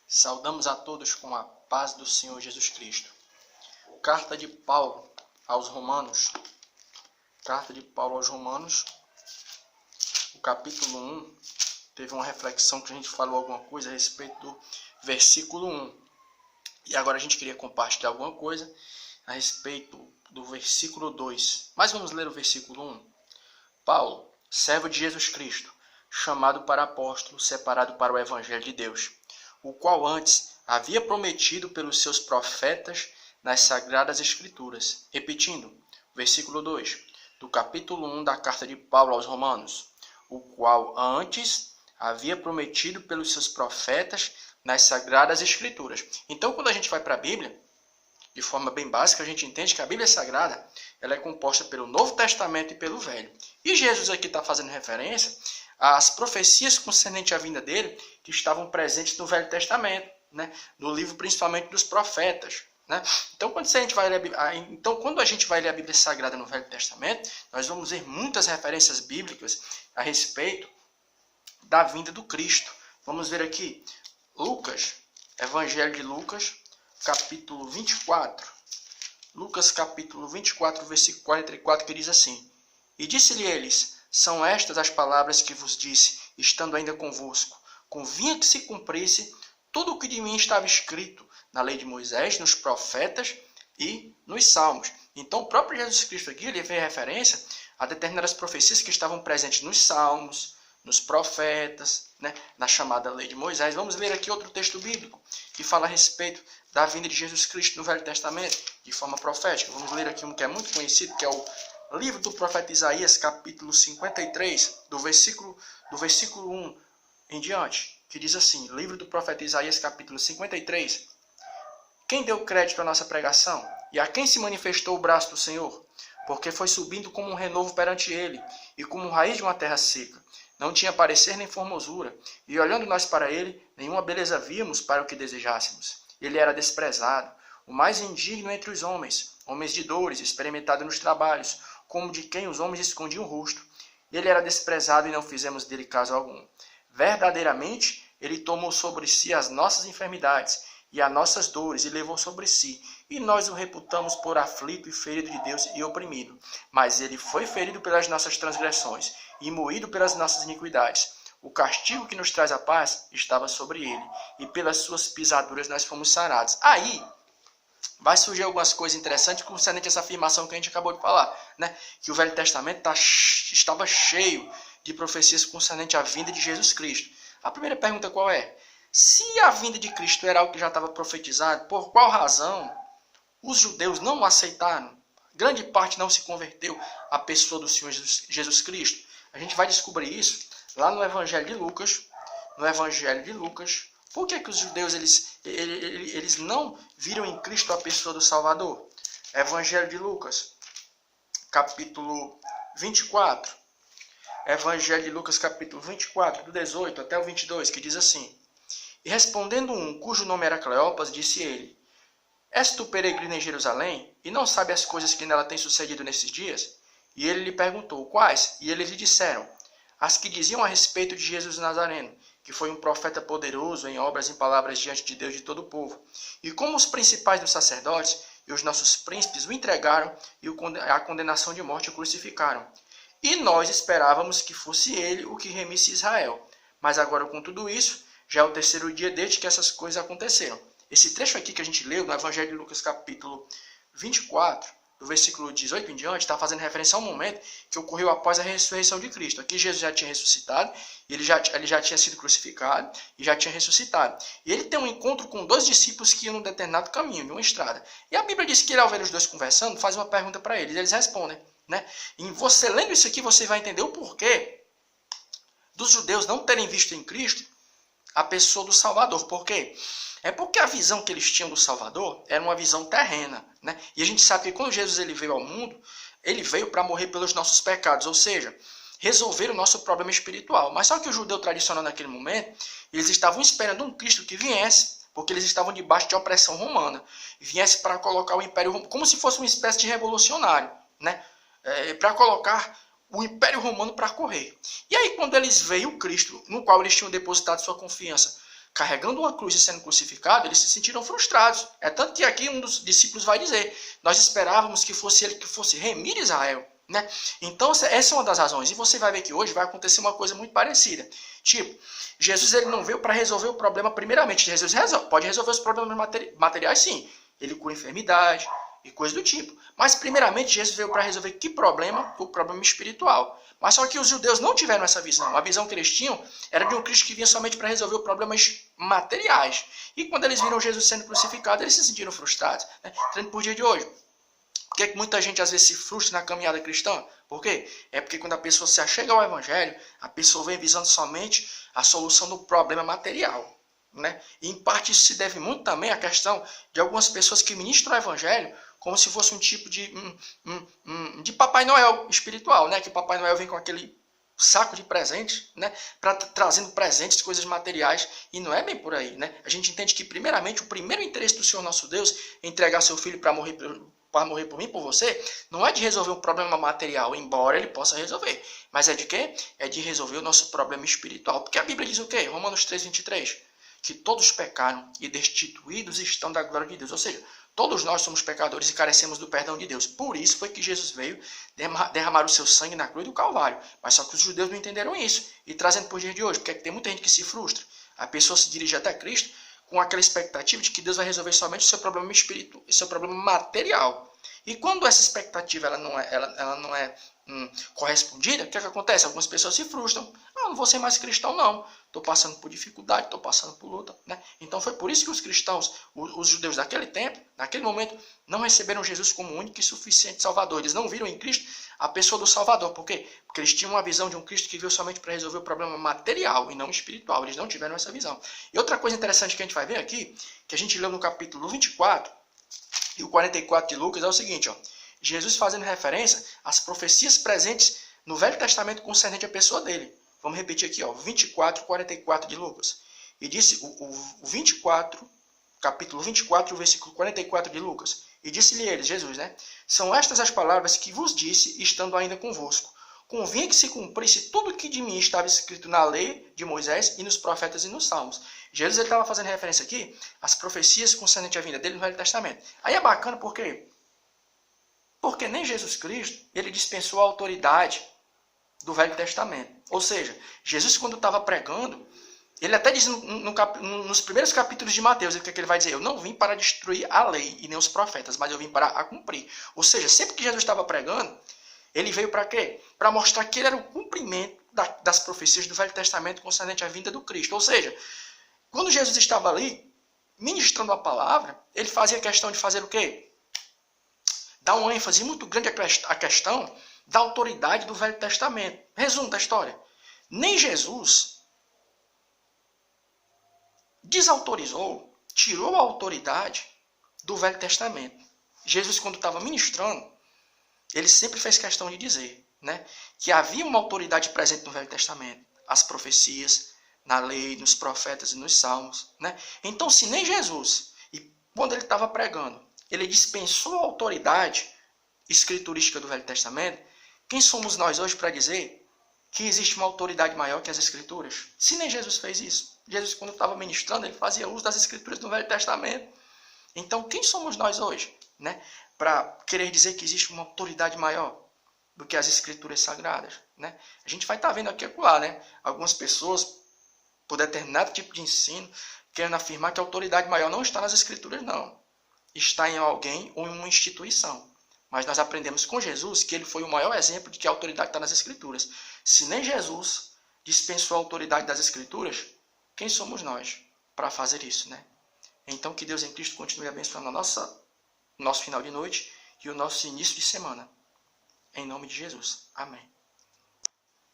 Saudamos a todos com a paz do Senhor Jesus Cristo. Carta de Paulo aos Romanos. Carta de Paulo aos Romanos. O capítulo 1. Teve uma reflexão que a gente falou alguma coisa a respeito do versículo 1. E agora a gente queria compartilhar alguma coisa a respeito do versículo 2. Mas vamos ler o versículo 1. Paulo, servo de Jesus Cristo, chamado para apóstolo, separado para o Evangelho de Deus, o qual antes havia prometido pelos seus profetas nas Sagradas Escrituras. Repetindo, versículo 2, do capítulo 1 da carta de Paulo aos Romanos, o qual antes havia prometido pelos seus profetas nas Sagradas Escrituras. Então, quando a gente vai para a Bíblia, de forma bem básica, a gente entende que a Bíblia Sagrada ela é composta pelo Novo Testamento e pelo Velho. E Jesus aqui está fazendo referência às profecias concernentes à vinda dele que estavam presentes no Velho Testamento, né? No livro principalmente dos profetas. Né? Então, quando a gente vai ler a Bíblia Sagrada no Velho Testamento, nós vamos ver muitas referências bíblicas a respeito da vinda do Cristo. Vamos ver aqui, Lucas, Evangelho de Lucas, capítulo 24. Lucas, capítulo 24, versículo 44, que diz assim: E disse-lhe eles, são estas as palavras que vos disse, estando ainda convosco. Convinha que se cumprisse tudo o que de mim estava escrito na lei de Moisés, nos profetas e nos salmos. Então, o próprio Jesus Cristo aqui, ele fez referência a determinadas profecias que estavam presentes nos salmos, nos profetas, né, na chamada lei de Moisés. Vamos ler aqui outro texto bíblico que fala a respeito da vinda de Jesus Cristo no Velho Testamento, de forma profética. Vamos ler aqui um que é muito conhecido, que é o livro do profeta Isaías, capítulo 53, do versículo 1 em diante, que diz assim, livro do profeta Isaías, capítulo 53, quem deu crédito à nossa pregação? E a quem se manifestou o braço do Senhor? Porque foi subindo como um renovo perante ele, e como raiz de uma terra seca. Não tinha parecer nem formosura, e olhando nós para ele, nenhuma beleza víamos para o que desejássemos. Ele era desprezado, o mais indigno entre os homens de dores, experimentado nos trabalhos, como de quem os homens escondiam o rosto. Ele era desprezado e não fizemos dele caso algum. Verdadeiramente, ele tomou sobre si as nossas enfermidades e as nossas dores e levou sobre si. E nós o reputamos por aflito e ferido de Deus e oprimido. Mas ele foi ferido pelas nossas transgressões e moído pelas nossas iniquidades. O castigo que nos traz a paz estava sobre ele, e pelas suas pisaduras nós fomos sarados. Aí vai surgir algumas coisas interessantes concernente a essa afirmação que a gente acabou de falar, né? Que o Velho Testamento estava cheio de profecias concernente à vinda de Jesus Cristo. A primeira pergunta qual é? Se a vinda de Cristo era algo que já estava profetizado, por qual razão os judeus não o aceitaram? Grande parte não se converteu à pessoa do Senhor Jesus Cristo. A gente vai descobrir isso lá no Evangelho de Lucas. No Evangelho de Lucas. Por que os judeus eles não viram em Cristo a pessoa do Salvador? Evangelho de Lucas, capítulo 24. Evangelho de Lucas, capítulo 24, do 18 até o 22, que diz assim: E respondendo um, cujo nome era Cleopas, disse ele, És tu peregrino em Jerusalém, e não sabe as coisas que nela têm sucedido nesses dias? E ele lhe perguntou, quais? E eles lhe disseram, as que diziam a respeito de Jesus Nazareno, que foi um profeta poderoso em obras e em palavras diante de Deus e de todo o povo. E como os principais dos sacerdotes e os nossos príncipes o entregaram e a condenação de morte o crucificaram. E nós esperávamos que fosse ele o que remisse Israel. Mas agora com tudo isso, já é o terceiro dia desde que essas coisas aconteceram. Esse trecho aqui que a gente leu no Evangelho de Lucas, capítulo 24, do versículo 18 em diante, está fazendo referência a um momento que ocorreu após a ressurreição de Cristo. Aqui Jesus já tinha ressuscitado, ele já tinha sido crucificado e já tinha ressuscitado. E ele tem um encontro com dois discípulos que iam num determinado caminho, em uma estrada. E a Bíblia diz que ele, ao ver os dois conversando, faz uma pergunta para eles, e eles respondem. Né? E você lendo isso aqui, você vai entender o porquê dos judeus não terem visto em Cristo a pessoa do Salvador. Por quê? É porque a visão que eles tinham do Salvador era uma visão terrena. Né? E a gente sabe que quando Jesus ele veio ao mundo, ele veio para morrer pelos nossos pecados, ou seja, resolver o nosso problema espiritual. Mas só que o judeu tradicional naquele momento, eles estavam esperando um Cristo que viesse, porque eles estavam debaixo de opressão romana, viesse para colocar o Império Romano, como se fosse uma espécie de revolucionário, né? Para colocar o Império Romano para correr. E aí quando eles veem o Cristo, no qual eles tinham depositado sua confiança, carregando uma cruz e sendo crucificado, eles se sentiram frustrados. É tanto que aqui um dos discípulos vai dizer, nós esperávamos que fosse ele que fosse remir Israel. Né? Então essa é uma das razões. E você vai ver que hoje vai acontecer uma coisa muito parecida. Tipo, Jesus ele não veio para resolver o problema primeiramente. Jesus pode resolver os problemas materiais, sim. Ele cura enfermidade e coisa do tipo. Mas primeiramente Jesus veio para resolver que problema? O problema espiritual. Mas só que os judeus não tiveram essa visão. A visão que eles tinham era de um Cristo que vinha somente para resolver os problemas materiais. E quando eles viram Jesus sendo crucificado, eles se sentiram frustrados. Né? Treinando por dia de hoje. Por que muita gente às vezes se frustra na caminhada cristã? Por quê? É porque quando a pessoa se achega ao evangelho, a pessoa vem visando somente a solução do problema material. Né? E em parte isso se deve muito também à questão de algumas pessoas que ministram o evangelho como se fosse um tipo de Papai Noel espiritual, né? Que Papai Noel vem com aquele saco de presentes, né? Trazendo presentes, coisas materiais, e não é bem por aí, né? A gente entende que primeiramente o primeiro interesse do Senhor nosso Deus é entregar seu filho para morrer por mim, por você, não é de resolver um problema material, embora ele possa resolver, mas é de quê? É de resolver o nosso problema espiritual, porque a Bíblia diz o quê? Romanos 3:23, que todos pecaram e destituídos estão da glória de Deus, ou seja, todos nós somos pecadores e carecemos do perdão de Deus. Por isso foi que Jesus veio derramar o seu sangue na cruz do Calvário. Mas só que os judeus não entenderam isso. E trazendo por dia de hoje, porque tem muita gente que se frustra. A pessoa se dirige até Cristo com aquela expectativa de que Deus vai resolver somente o seu problema espiritual, o seu problema material. E quando essa expectativa ela não é correspondida, o que acontece? Algumas pessoas se frustram. Não vou ser mais cristão não. Estou passando por dificuldade, estou passando por luta. Né? Então foi por isso que os cristãos, os judeus daquele tempo, naquele momento, não receberam Jesus como único e suficiente Salvador. Eles não viram em Cristo a pessoa do Salvador. Por quê? Porque eles tinham uma visão de um Cristo que veio somente para resolver o problema material e não espiritual. Eles não tiveram essa visão. E outra coisa interessante que a gente vai ver aqui, que a gente leu no capítulo 24 e o 44 de Lucas, é o seguinte, ó. Jesus fazendo referência às profecias presentes no Velho Testamento concernente à pessoa dele. Vamos repetir aqui, ó, 24, 44 de Lucas. E disse, capítulo 24, o versículo 44 de Lucas. E disse-lhe ele, Jesus, né? São estas as palavras que vos disse, estando ainda convosco. Convinha que se cumprisse tudo o que de mim estava escrito na lei de Moisés e nos profetas e nos salmos. Jesus estava fazendo referência aqui às profecias concernentes à vinda dele no Velho Testamento. Aí é bacana por quê? Porque nem Jesus Cristo, ele dispensou a autoridade do Velho Testamento. Ou seja, Jesus quando estava pregando, ele até diz nos primeiros capítulos de Mateus, o que ele vai dizer? Eu não vim para destruir a lei e nem os profetas, mas eu vim para a cumprir. Ou seja, sempre que Jesus estava pregando, ele veio para quê? Para mostrar que ele era o cumprimento das profecias do Velho Testamento concernente à vinda do Cristo. Ou seja, quando Jesus estava ali, ministrando a palavra, ele fazia questão de fazer o quê? Dar uma ênfase muito grande à questão da autoridade do Velho Testamento. Resumo da história. Nem Jesus desautorizou, tirou a autoridade do Velho Testamento. Jesus, quando estava ministrando, ele sempre fez questão de dizer, né, que havia uma autoridade presente no Velho Testamento. As profecias, na lei, nos profetas e nos salmos. Né? Então, se nem Jesus, e quando ele estava pregando, ele dispensou a autoridade escriturística do Velho Testamento, quem somos nós hoje para dizer que existe uma autoridade maior que as Escrituras? Se nem Jesus fez isso. Jesus, quando estava ministrando, ele fazia uso das Escrituras do Velho Testamento. Então, quem somos nós hoje, né, para querer dizer que existe uma autoridade maior do que as Escrituras Sagradas? Né? A gente vai estar vendo aqui e acolá, né? Algumas pessoas, por determinado tipo de ensino, querendo afirmar que a autoridade maior não está nas Escrituras, não. Está em alguém ou em uma instituição. Mas nós aprendemos com Jesus que ele foi o maior exemplo de que a autoridade está nas Escrituras. Se nem Jesus dispensou a autoridade das Escrituras, quem somos nós para fazer isso, né? Então que Deus em Cristo continue abençoando o nosso final de noite e o nosso início de semana. Em nome de Jesus. Amém.